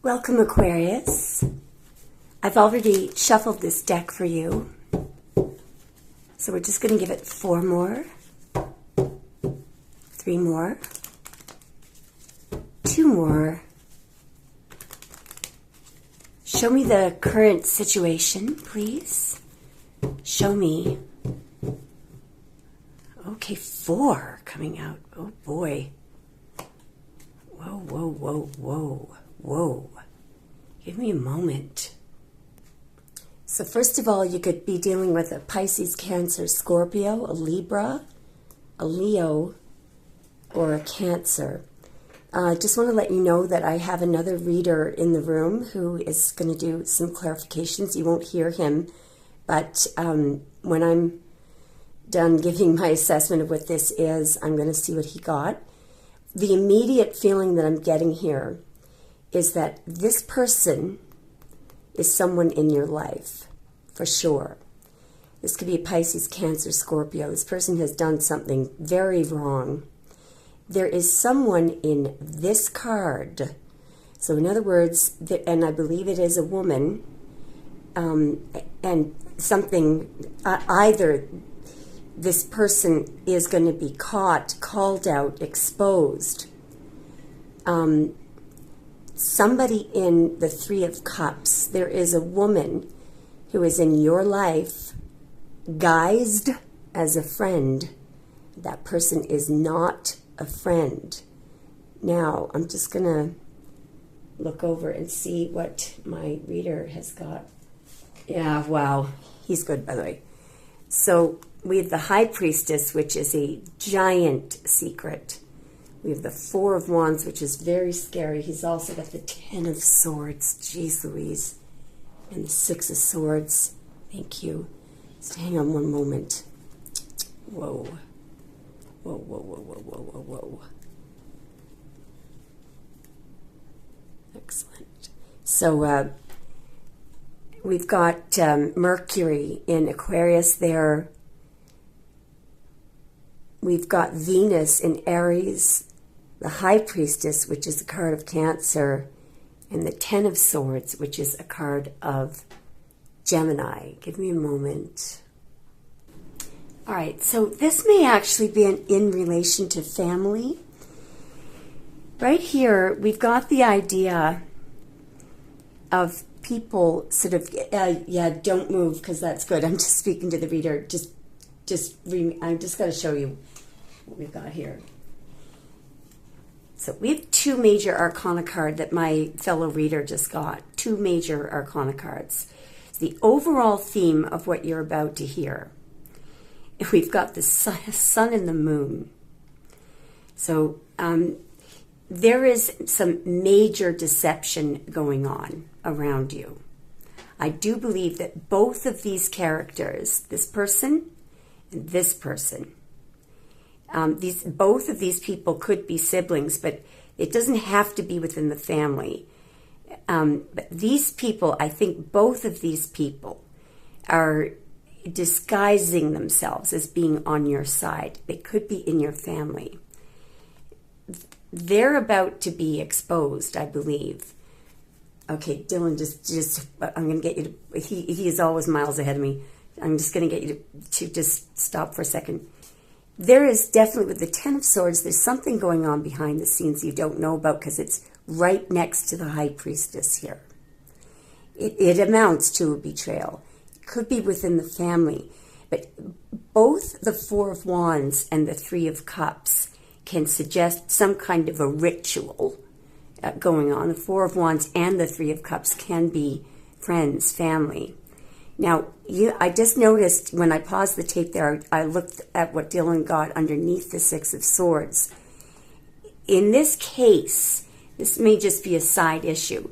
Welcome, Aquarius. I've already shuffled this deck for you. So we're just going to give it 4 more, 3 more, 2 more. Show me the current situation, please. Show me. Okay, 4 coming out. Oh, boy. Whoa, whoa, whoa, whoa, whoa. Give me a moment. So first of all, you could be dealing with a Pisces, Cancer, Scorpio, a Libra, a Leo, or a Cancer. I just want to let you know that I have another reader in the room who is going to do some clarifications. You won't hear him, but when I'm done giving my assessment of what this is, I'm going to see what he got. The immediate feeling that I'm getting here is that this person is someone in your life, for sure. This could be a Pisces, Cancer, Scorpio. This person has done something very wrong. There is someone in this card. So in other words, and I believe it is a woman, and something, either this person is going to be caught, called out, exposed. Somebody in the 3 of Cups, there is a woman who is in your life, guised as a friend. That person is not a friend. Now, I'm just going to look over and see what my reader has got. Yeah, wow. He's good, by the way. So we have the High Priestess, which is a giant secret. We have the 4 of Wands, which is very scary. He's also got the 10 of Swords. Jeez Louise. And the 6 of Swords. Thank you. Just hang on one moment. Whoa. Whoa, whoa, whoa, whoa, whoa, whoa, whoa. Excellent. So we've got Mercury in Aquarius there. We've got Venus in Aries, the High Priestess, which is a card of Cancer, and the 10 of Swords, which is a card of Gemini. Give me a moment. All right, so this may actually be in relation to family. Right here, we've got the idea of people sort of, yeah, don't move because that's good. I'm just speaking to the reader. I'm just going to show you what we've got here. So we have 2 major arcana cards that my fellow reader just got. 2 major arcana cards. It's the overall theme of what you're about to hear. We've got the sun and the moon. So there is some major deception going on around you. I do believe that both of these characters, this person and this person, both of these people could be siblings, but it doesn't have to be within the family. But these people, I think both of these people are disguising themselves as being on your side. They could be in your family. They're about to be exposed, I believe. Okay, Dylan, just I'm going to get you to, he is always miles ahead of me. I'm just going to get you to just stop for a second. There is definitely, with the 10 of Swords, there's something going on behind the scenes you don't know about because it's right next to the High Priestess here. It amounts to a betrayal. It could be within the family. But both the 4 of Wands and the 3 of Cups can suggest some kind of a ritual going on. The 4 of Wands and the 3 of Cups can be friends, family. Now, I just noticed when I paused the tape there, I looked at what Dylan got underneath the 6 of Swords. In this case, this may just be a side issue.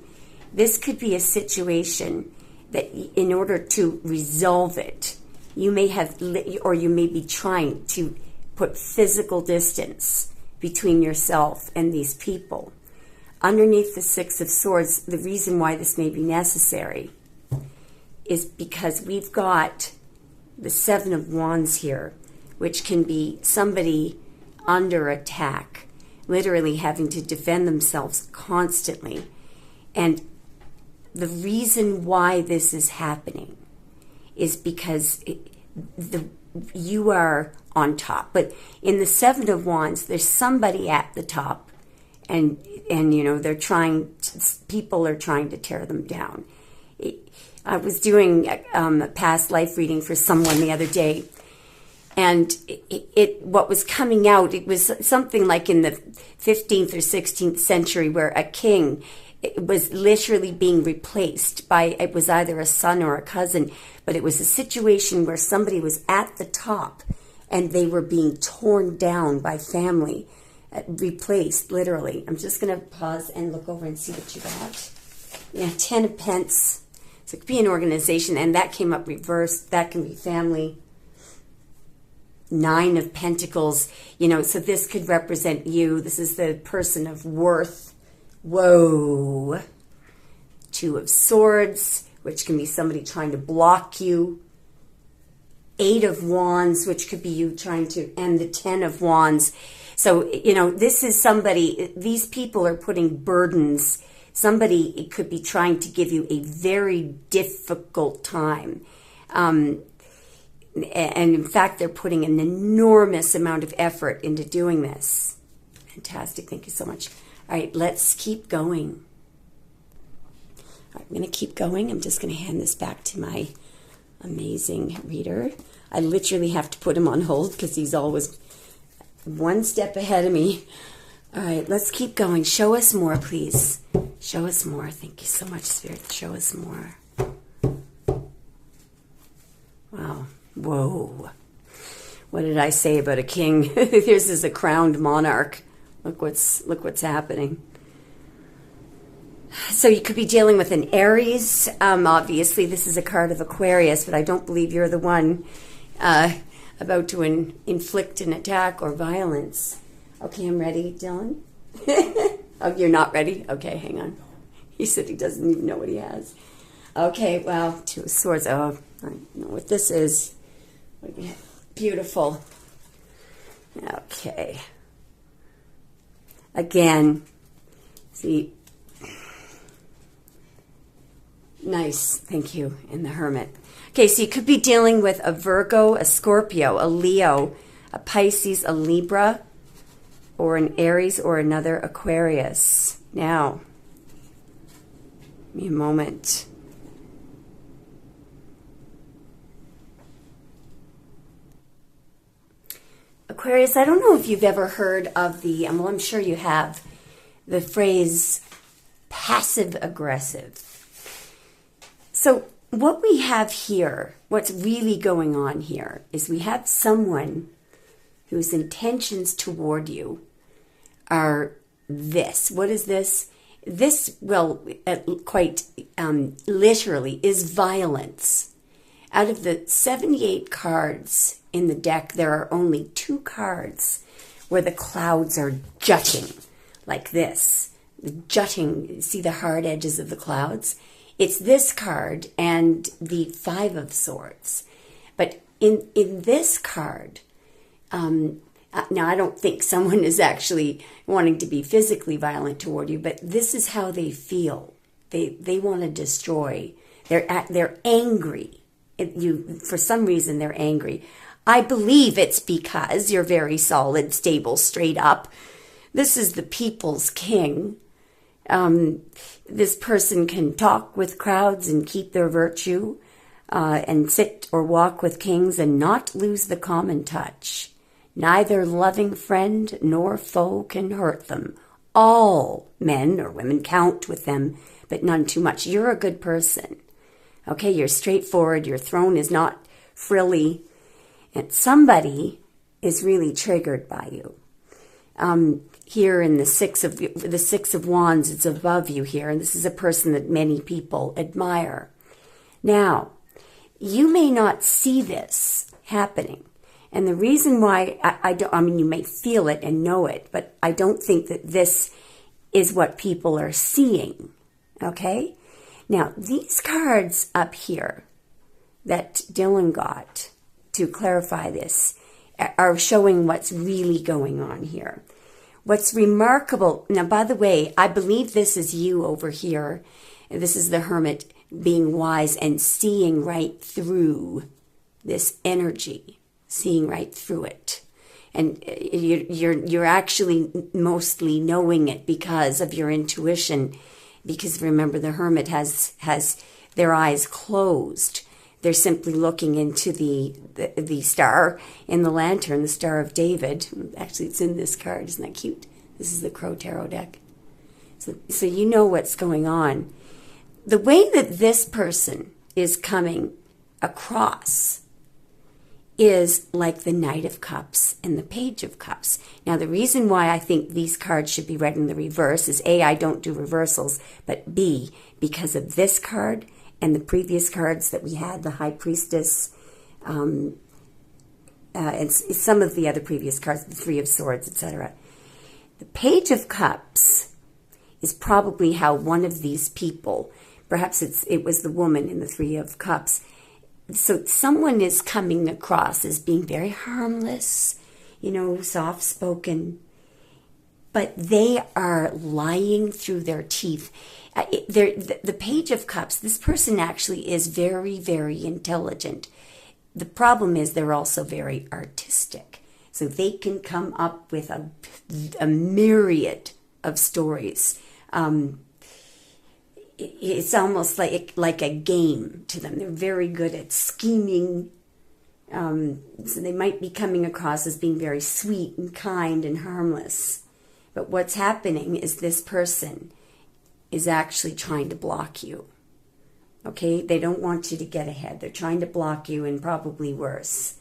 This could be a situation that in order to resolve it, you may have, or you may be trying to put physical distance between yourself and these people. Underneath the 6 of Swords, the reason why this may be necessary is because we've got the 7 of Wands here, which can be somebody under attack, literally having to defend themselves constantly. And the reason why this is happening is because you are on top. But in the Seven of Wands, there's somebody at the top, and you know, people are trying to tear them down. I was doing a past life reading for someone the other day, and what was coming out, it was something like in the 15th or 16th century, where a king was literally being replaced by, it was either a son or a cousin, but it was a situation where somebody was at the top and they were being torn down by family, replaced, literally. I'm just going to pause and look over and see what you got. Yeah, 10 of Pence. So it could be an organization, and that came up reversed. That can be family. 9 of Pentacles. You know, so this could represent you. This is the person of worth. Whoa. 2 of Swords, which can be somebody trying to block you. 8 of Wands, which could be you trying to, and the 10 of Wands. So, you know, this is somebody, these people are putting burdens. Somebody, it could be trying to give you a very difficult time. And in fact, they're putting an enormous amount of effort into doing this. Fantastic. Thank you so much. All right, let's keep going. All right, I'm going to keep going. I'm just going to hand this back to my amazing reader. I literally have to put him on hold because he's always one step ahead of me. All right, let's keep going. Show us more, please. Show us more. Thank you so much, Spirit. Show us more. Wow. Whoa. What did I say about a king? This is a crowned monarch. Look what's happening. So you could be dealing with an Aries. Obviously, this is a card of Aquarius, but I don't believe you're the one about to inflict an attack or violence. Okay, I'm ready, Dylan. Oh, you're not ready? Okay, hang on. He said he doesn't even know what he has. Okay, well, 2 of Swords. Oh, I know what this is. Beautiful. Okay. Again, see, nice, thank you, in the Hermit. Okay, so you could be dealing with a Virgo, a Scorpio, a Leo, a Pisces, a Libra, or an Aries, or another Aquarius. Now, give me a moment. Aquarius, I don't know if you've ever heard of the, well, I'm sure you have, the phrase passive-aggressive. So what we have here, what's really going on here, is we have someone whose intentions toward you are this. What is this? This, well, quite literally, is violence. Out of the 78 cards in the deck, there are only 2 cards where the clouds are jutting like this. Jutting, see the hard edges of the clouds? It's this card and the 5 of Swords. But in this card, now I don't think someone is actually wanting to be physically violent toward you, but this is how they feel. They want to destroy. They're angry. For some reason, they're angry. I believe it's because you're very solid, stable, straight up. This is the people's king. This person can talk with crowds and keep their virtue, and sit or walk with kings and not lose the common touch. Neither loving friend nor foe can hurt them. All men or women count with them, but none too much. You're a good person. Okay, you're straightforward. Your throne is not frilly. And somebody is really triggered by you. Here in the six of Wands, it's above you here, and this is a person that many people admire. Now, you may not see this happening, and the reason why I mean, you may feel it and know it, but I don't think that this is what people are seeing. Okay? Now, these cards up here that Dylan got to clarify this are showing what's really going on here. What's remarkable, now by the way, I believe this is you over here. This is the Hermit being wise and seeing right through this energy, seeing right through it. And you're actually mostly knowing it because of your intuition. Because remember, the Hermit has their eyes closed. They're simply looking into the star in the lantern, the Star of David. Actually, it's in this card. Isn't that cute? This is the Crow Tarot deck. So you know what's going on. The way that this person is coming across is like the Knight of Cups and the Page of Cups. Now, the reason why I think these cards should be read in the reverse is A, I don't do reversals, but B, because of this card and the previous cards that we had, the High Priestess, and some of the other previous cards, the Three of Swords, etc. The Page of Cups is probably how one of these people, perhaps it was the woman in the Three of Cups. So someone is coming across as being very harmless, soft-spoken, but they are lying through their teeth. The Page of Cups, this person actually is very, very intelligent. The problem is they're also very artistic. So they can come up with a myriad of stories. It's almost like a game to them. They're very good at scheming. So they might be coming across as being very sweet and kind and harmless. But what's happening is this person is actually trying to block you. Okay? They don't want you to get ahead. They're trying to block you, and probably worse.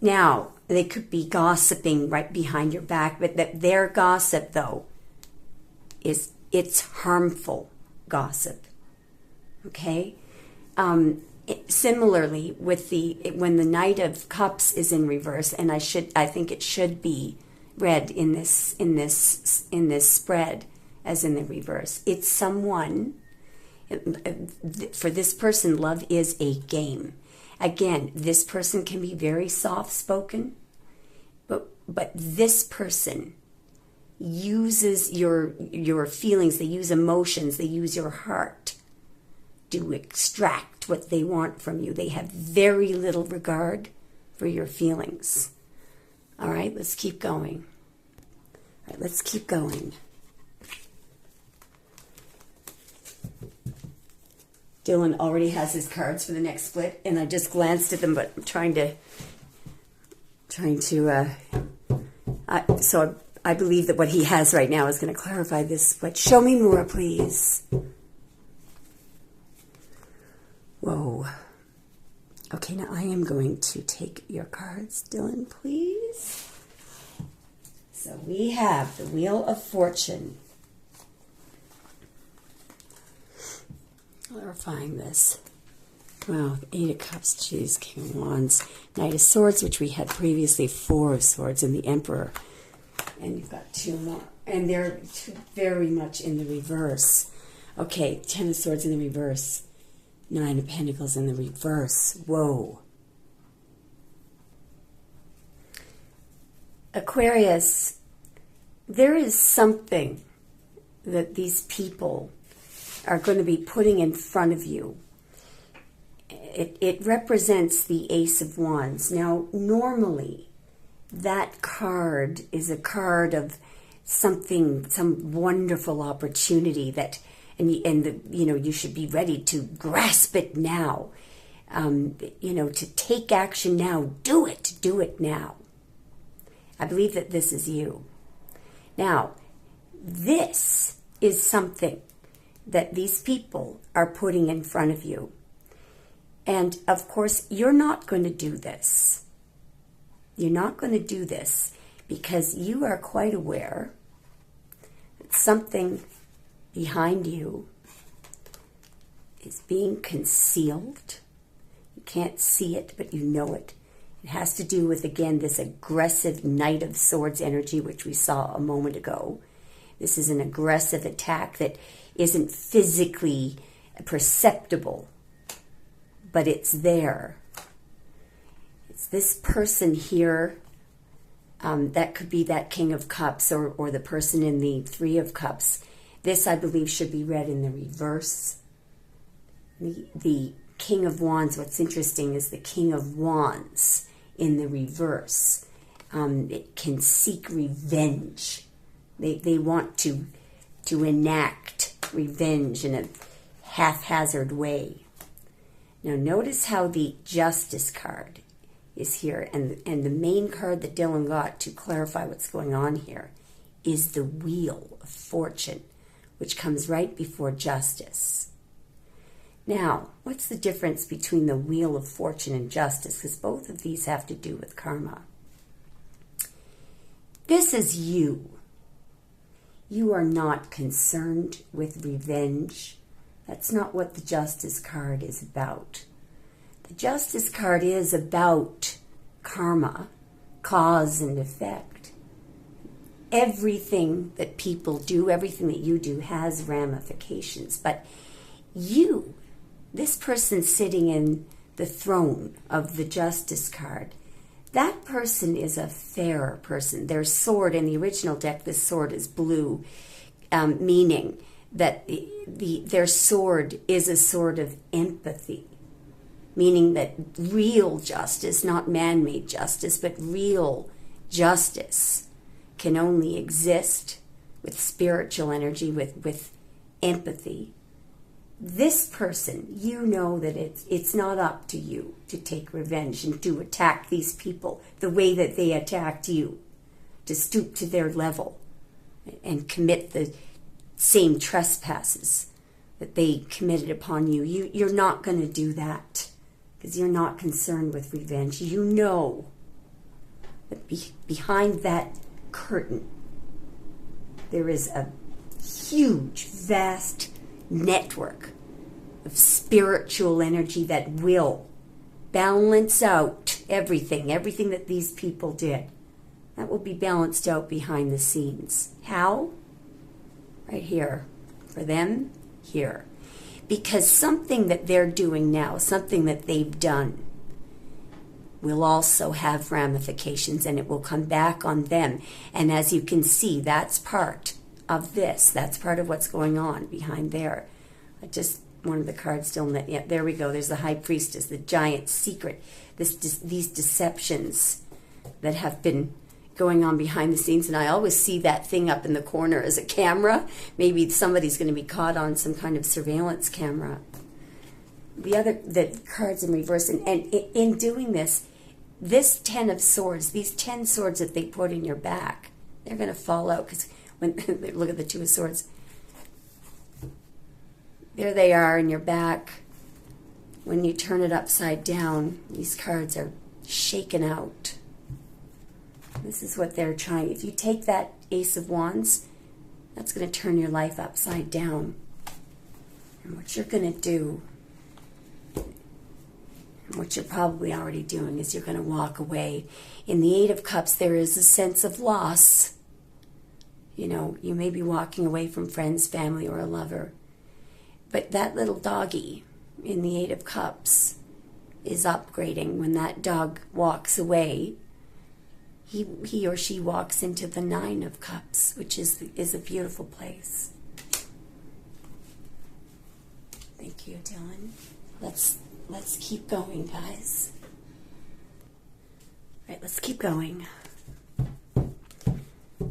Now, they could be gossiping right behind your back, but their gossip, though, it's harmful gossip. Okay? Similarly, when the Knight of Cups is in reverse, and I think it should be read in this spread as in the reverse. It's someone. For this person, love is a game. Again, this person can be very soft-spoken, but this person uses your feelings, they use emotions, they use your heart to extract what they want from you. They have very little regard for your feelings. All right, let's keep going. All right, let's keep going. Dylan already has his cards for the next split, and I just glanced at them, but I'm trying to so I believe that what he has right now is going to clarify this split. Show me more, please. Whoa. Okay, now I am going to take your cards, Dylan, please. So we have the Wheel of Fortune. Clarifying this. Wow, Eight of Cups, geez, King of Wands, Knight of Swords, which we had previously, Four of Swords, and the Emperor. And you've got two more. And they're very much in the reverse. Okay, Ten of Swords in the reverse. Nine of Pentacles in the reverse. Whoa. Aquarius, there is something that these people are going to be putting in front of you. It represents the Ace of Wands. Now, normally, that card is a card of something, some wonderful opportunity that, you should be ready to grasp it now. To take action now. Do it now. I believe that this is you. Now, this is something that these people are putting in front of you. And, of course, you're not going to do this. You're not going to do this because you are quite aware that something behind you is being concealed. You can't see it, but you know it. It has to do with, again, this aggressive Knight of Swords energy, which we saw a moment ago. This is an aggressive attack that isn't physically perceptible, but it's there. It's this person here That could be that King of Cups or the person in the Three of Cups. This, I believe, should be read in the reverse. The King of Wands, what's interesting is the King of Wands in the reverse. It can seek revenge. They want to enact revenge in a haphazard way. Now notice how the Justice card is here, and the main card that Dylan got to clarify what's going on here is the Wheel of Fortune, which comes right before Justice. Now, what's the difference between the Wheel of Fortune and Justice? Because both of these have to do with karma. This is you. You are not concerned with revenge. That's not what the Justice card is about. The Justice card is about karma, cause and effect. Everything that people do, everything that you do has ramifications. But you, this person sitting in the throne of the Justice card, that person is a fair person. Their sword, in the original deck, this sword is blue, meaning that their sword is a sword of empathy, meaning that real justice, not man-made justice, but real justice can only exist with spiritual energy, with empathy. This person, you know that it's not up to you to take revenge and to attack these people the way that they attacked you, to stoop to their level and commit the same trespasses that they committed upon you. You're not going to do that because you're not concerned with revenge. You know that behind that curtain there is a huge, vast network of spiritual energy that will balance out everything that these people did. That will be balanced out behind the scenes. How? Right here. For them, here. Because something that they're doing now, something that they've done, will also have ramifications, and it will come back on them. And as you can see, that's part of this. That's part of what's going on behind there. One of the cards still, yeah, there we go. There's the High Priestess, the giant secret, these deceptions that have been going on behind the scenes. And I always see that thing up in the corner as a camera. Maybe somebody's going to be caught on some kind of surveillance camera. The cards in reverse, and in doing this, this 10 of swords, these 10 swords that they put in your back, they're going to fall out, because when look at the 2 of swords. There they are in your back. When you turn it upside down, these cards are shaken out. This is what they're trying. If you take that Ace of Wands, that's going to turn your life upside down. And what you're going to do, and what you're probably already doing, is you're going to walk away. In the Eight of Cups, there is a sense of loss. You know, you may be walking away from friends, family, or a lover. But that little doggy in the Eight of Cups is upgrading. When that dog walks away, he or she walks into the Nine of Cups, which is a beautiful place. Thank you, Dylan. Let's keep going, guys. All right, let's keep going.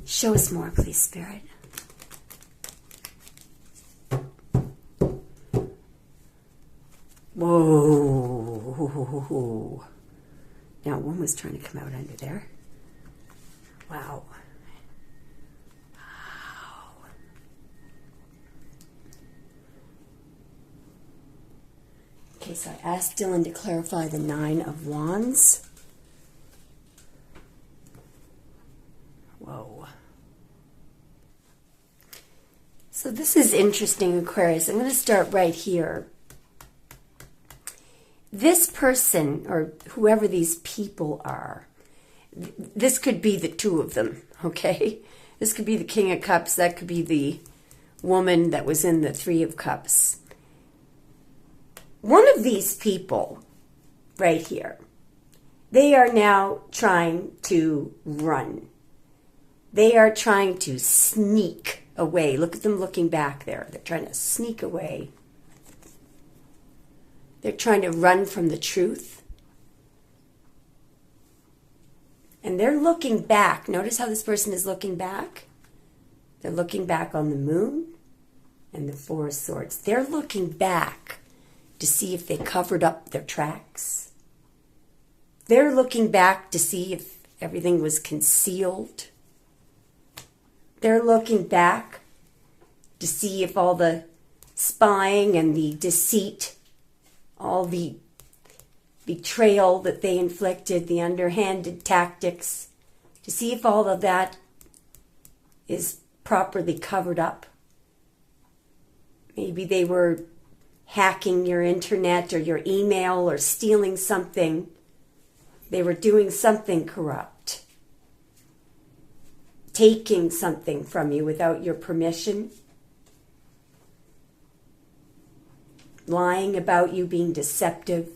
Show us more, please, Spirit. Whoa. Now, one was trying to come out under there. Wow. Wow. Okay, so I asked Dylan to clarify the Nine of Wands. Whoa. So this is interesting, Aquarius. I'm going to start right here. This person, or whoever these people are, this could be the 2 of them, okay? This could be the King of Cups. That could be the woman that was in the 3 of Cups. One of these people right here They are now trying to run. They are trying to sneak away. Look at them looking back there. They're trying to sneak away. They're trying to run from the truth. And they're looking back. Notice how this person is looking back? They're looking back on the moon and the Four of Swords. They're looking back to see if they covered up their tracks. They're looking back to see if everything was concealed. They're looking back to see if all the spying and the deceit, all the betrayal that they inflicted, the underhanded tactics, to see if all of that is properly covered up. Maybe they were hacking your internet or your email or stealing something. They were doing something corrupt. Taking something from you without your permission. Lying about you, being deceptive.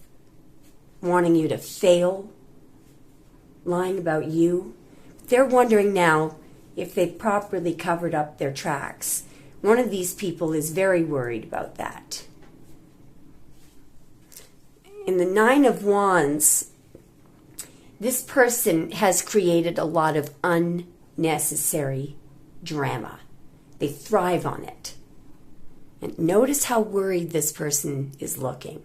Wanting you to fail. Lying about you. They're wondering now if they've properly covered up their tracks. One of these people is very worried about that. In the Nine of Wands, this person has created a lot of unnecessary drama. They thrive on it. And notice how worried this person is looking.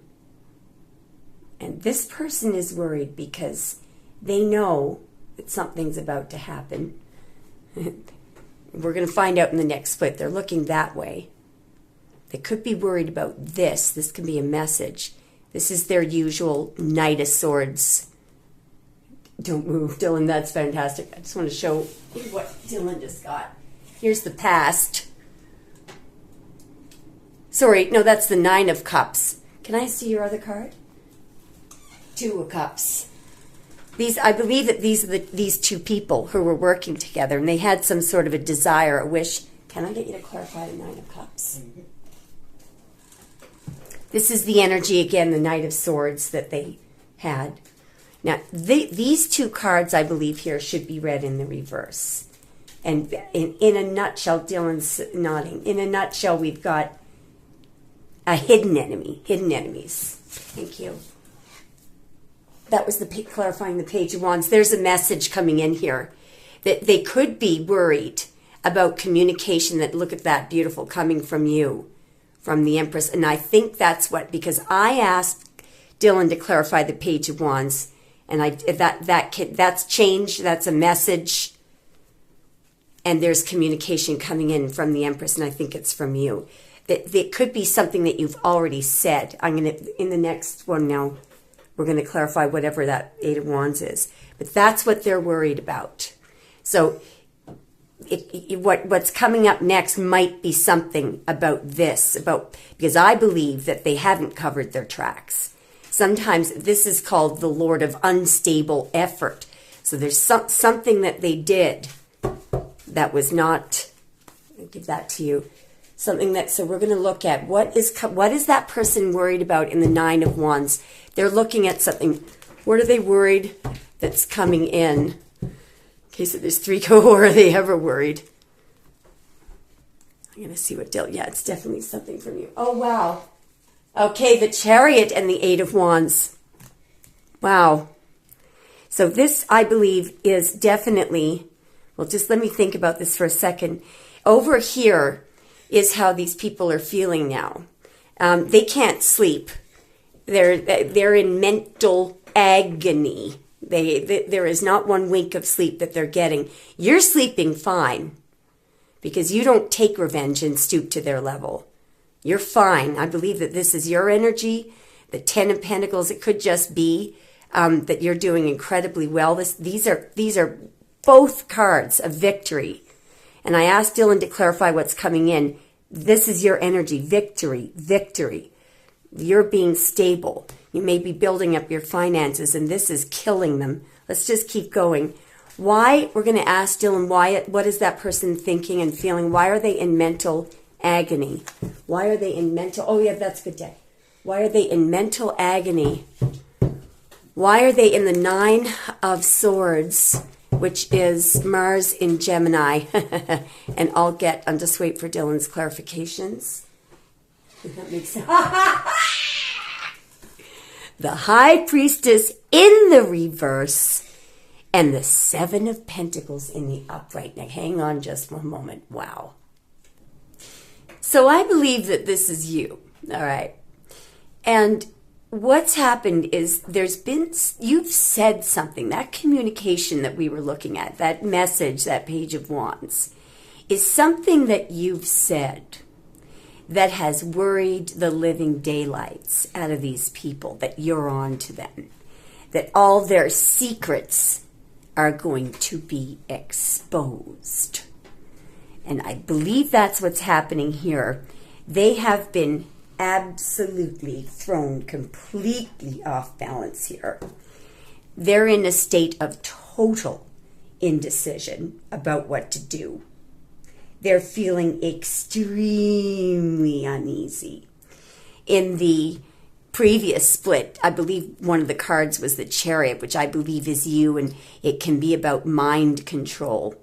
And this person is worried because they know that something's about to happen. We're going to find out in the next split. They're looking that way. They could be worried about this. This can be a message. This is their usual Knight of Swords. Don't move, Dylan. That's fantastic. I just want to show you what Dylan just got. Here's the past. Sorry, no, that's the Nine of Cups. Can I see your other card? Two of Cups. I believe that these are these two people who were working together, and they had some sort of a desire, a wish. Can I get you to clarify the Nine of Cups? This is the energy, again, the Knight of Swords that they had. Now, these two cards, I believe, here should be read in the reverse. And in a nutshell, Dylan's nodding. In a nutshell, we've got a hidden enemy, hidden enemies. Thank you. That was clarifying the Page of Wands. There's a message coming in here that they could be worried about communication. That look at that, beautiful, coming from you, from the Empress. And I think that's because I asked Dylan to clarify the Page of Wands. And that's changed. That's a message. And there's communication coming in from the Empress, and I think it's from you. It could be something that you've already said. In the next one now, we're going to clarify whatever that Eight of Wands is. But that's what they're worried about. So what's coming up next might be something about this, because I believe that they haven't covered their tracks. Sometimes this is called the Lord of Unstable Effort. So there's something that they did that was not, I'll give that to you, so we're going to look at what is that person worried about in the Nine of Wands. They're looking at something. What are they worried that's coming in? Okay, so there's three. Or are they ever worried? I'm going to see what yeah, it's definitely something from you. Oh, wow. Okay, the Chariot and the Eight of Wands. Wow. So this, I believe, is definitely, well, just let me think about this for a second. Over here is how these people are feeling now. They can't sleep. They're in mental agony. There is not one wink of sleep that they're getting. You're sleeping fine because you don't take revenge and stoop to their level. You're fine. I believe that this is your energy. The Ten of Pentacles, it could just be that you're doing incredibly well. These are both cards of victory. And I asked Dylan to clarify what's coming in. This is your energy. Victory. Victory. You're being stable. You may be building up your finances, and this is killing them. Let's just keep going. Why? We're going to ask Dylan, what is that person thinking and feeling? Why are they in mental agony? Why are they in mental... Oh, yeah, that's a good day. Why are they in mental agony Why are they in the Nine of Swords, which is Mars in Gemini? And I'm just wait for Dylan's clarifications. Does that make sense? The High Priestess in the reverse and the Seven of Pentacles in the upright. Now, hang on just for a moment. Wow. So I believe that this is you, all right? And what's happened is you've said something. That communication that we were looking at, that message, that Page of Wands, is something that you've said that has worried the living daylights out of these people, that you're on to them, that all their secrets are going to be exposed. And I believe that's what's happening here. They have been absolutely thrown completely off balance here. They're in a state of total indecision about what to do. They're feeling extremely uneasy. In the previous split, I believe one of the cards was the Chariot, which I believe is you, and it can be about mind control.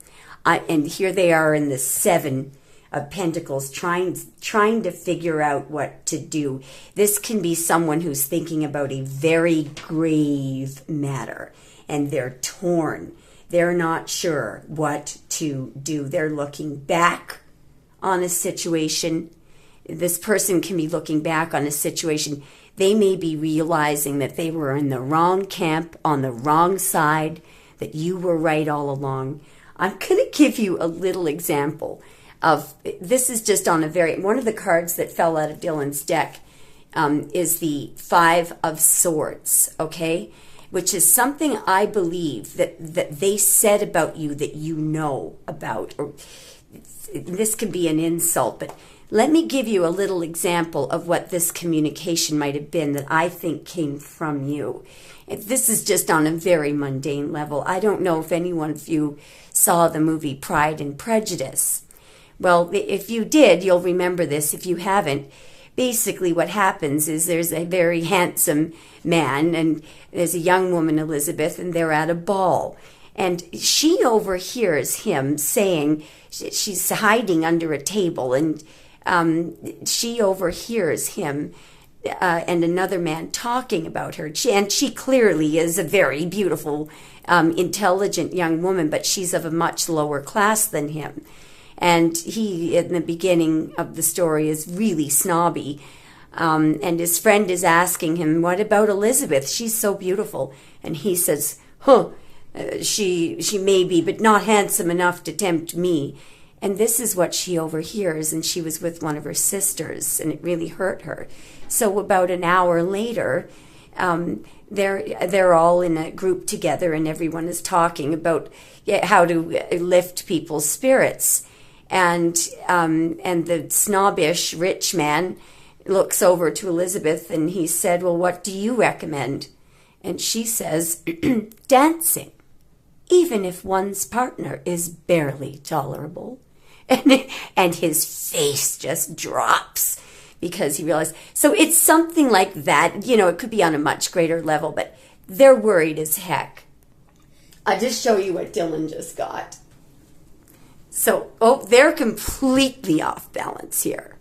And here they are in the Seven of Pentacles, trying to figure out what to do. This can be someone who's thinking about a very grave matter, and they're torn. They're not sure what to do. They're looking back on a situation. This person can be looking back on a situation. They may be realizing that they were in the wrong camp, on the wrong side, that you were right all along. I'm going to give you a little example of, this is just on one of the cards that fell out of Dylan's deck is the Five of Swords, okay? Which is something I believe that they said about you that you know about. Or this could be an insult, but let me give you a little example of what this communication might have been that I think came from you. This is just on a very mundane level. I don't know if any one of you saw the movie Pride and Prejudice. Well, if you did, you'll remember this. If you haven't, basically what happens is there's a very handsome man and there's a young woman, Elizabeth, and they're at a ball. And she overhears him saying, she's hiding under a table, and she overhears him and another man talking about her. And she clearly is a very beautiful, intelligent young woman, but she's of a much lower class than him. And he, in the beginning of the story, is really snobby. And his friend is asking him, what about Elizabeth? She's so beautiful. And he says, she may be, but not handsome enough to tempt me. And this is what she overhears. And she was with one of her sisters, and it really hurt her. So about an hour later, they're all in a group together, and everyone is talking about how to lift people's spirits. And the snobbish rich man looks over to Elizabeth, and he said, well, what do you recommend? And she says, dancing, even if one's partner is barely tolerable. And his face just drops because he realized. So it's something like that. You know, it could be on a much greater level, but they're worried as heck. I'll just show you what Dylan just got. So, they're completely off balance here.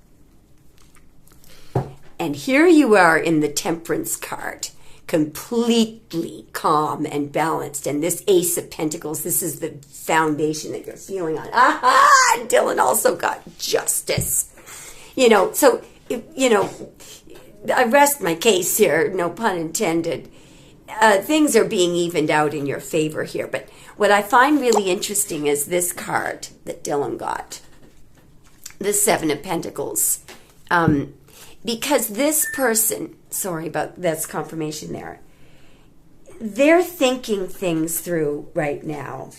And here you are in the Temperance card, completely calm and balanced. And this Ace of Pentacles, this is the foundation that you're feeling on. Aha! Dylan also got Justice. You know, so, you know, I rest my case here, no pun intended. Things are being evened out in your favor here. But what I find really interesting is this card that Dylan got, the Seven of Pentacles. Because this person, sorry about that's confirmation there, they're thinking things through right now.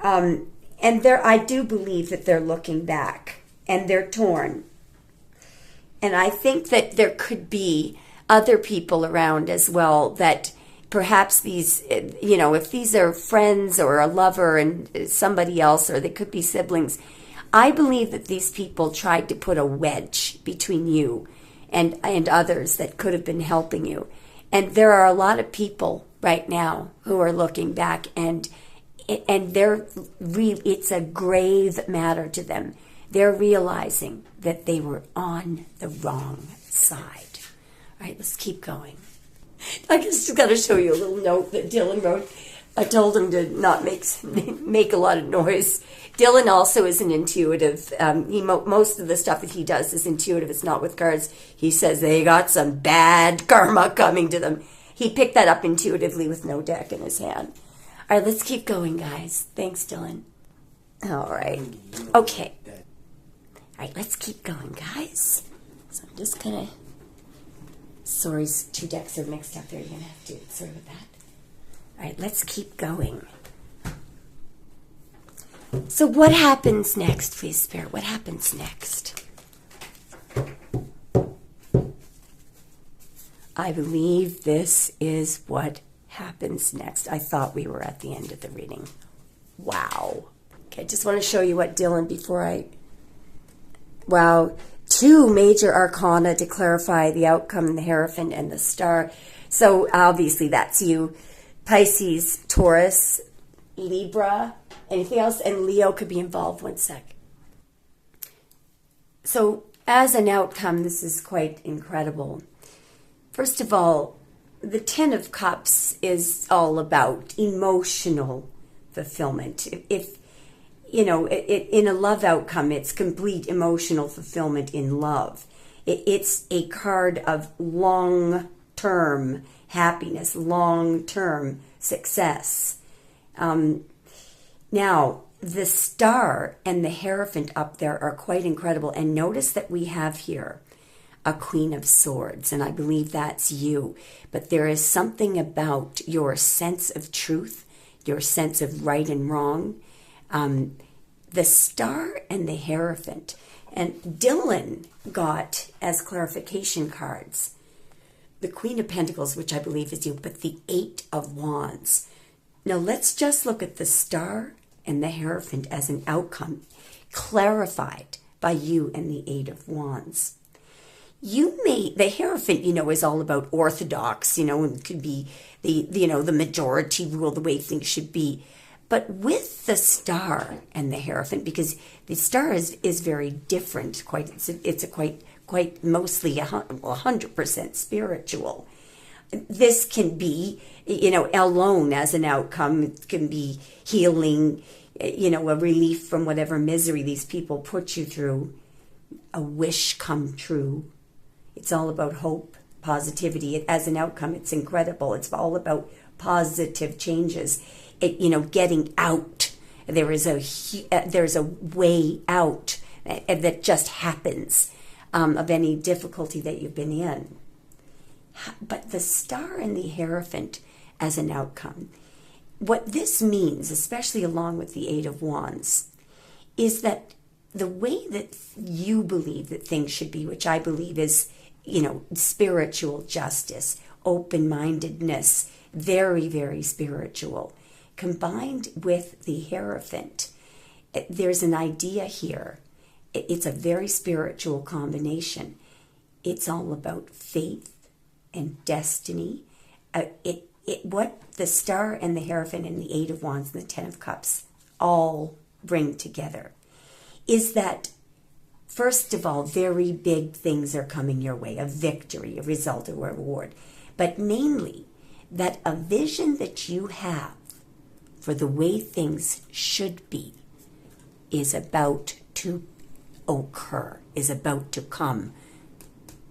And I do believe that they're looking back, and they're torn. And I think that there could be other people around as well that perhaps these, you know, if these are friends or a lover and somebody else, or they could be siblings, I believe that these people tried to put a wedge between you and others that could have been helping you. And there are a lot of people right now who are looking back, and it's a grave matter to them. They're realizing that they were on the wrong side. All right, let's keep going. I just got to show you a little note that Dylan wrote. I told him to not make a lot of noise. Dylan also is an intuitive. Most of the stuff that he does is intuitive. It's not with cards. He says they got some bad karma coming to them. He picked that up intuitively with no deck in his hand. All right, let's keep going, guys. Thanks, Dylan. All right. Okay. All right, let's keep going, guys. So I'm just going to... Sorry, 2 decks are mixed up there. You're going to have to... Sorry about that. All right, let's keep going. So what happens next, please, Spirit? What happens next? I believe this is what happens next. I thought we were at the end of the reading. Wow. Okay, just want to show you what Dylan, before I... Wow. 2 major arcana to clarify the outcome, the Hierophant and the Star. So obviously that's you. Pisces, Taurus, Libra, anything else? And Leo could be involved. One sec. So as an outcome, this is quite incredible. First of all, the 10 of Cups is all about emotional fulfillment. If you know, in a love outcome, it's complete emotional fulfillment in love. It's a card of long-term happiness, long-term success. Now, the Star and the Hierophant up there are quite incredible. And notice that we have here a Queen of Swords, and I believe that's you. But there is something about your sense of truth, your sense of right and wrong. The Star and the Hierophant. And Dylan got, as clarification cards, the Queen of Pentacles, which I believe is you, but the 8 of Wands. Now let's just look at the Star and the Hierophant as an outcome clarified by you and the 8 of Wands. The Hierophant, is all about orthodox, and it could be the majority rule, the way things should be. But with the Star and the Hierophant, because the Star is very different, it's a quite mostly 100% spiritual. This can be, alone as an outcome. It can be healing, a relief from whatever misery these people put you through, a wish come true. It's all about hope, positivity. As an outcome, it's incredible. It's all about positive changes. Getting out. There's a way out that just happens of any difficulty that you've been in. But the Star and the Hierophant as an outcome, what this means, especially along with the 8 of Wands, is that the way that you believe that things should be, which I believe is, spiritual justice, open-mindedness, very, very spiritual, combined with the Hierophant, there's an idea here. It's a very spiritual combination. It's all about faith and destiny. What the Star and the Hierophant and the 8 of Wands and the 10 of Cups all bring together is that, first of all, very big things are coming your way, a victory, a result, or a reward. But mainly, that a vision that you have for the way things should be is about to occur, is about to come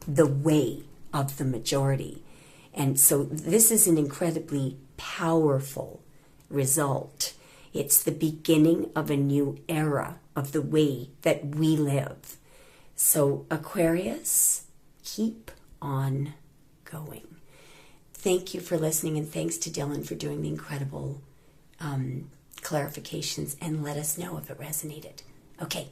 the way of the majority. And so this is an incredibly powerful result. It's the beginning of a new era of the way that we live. So Aquarius, keep on going. Thank you for listening, and thanks to Dylan for doing the incredible clarifications, and let us know if it resonated. Okay.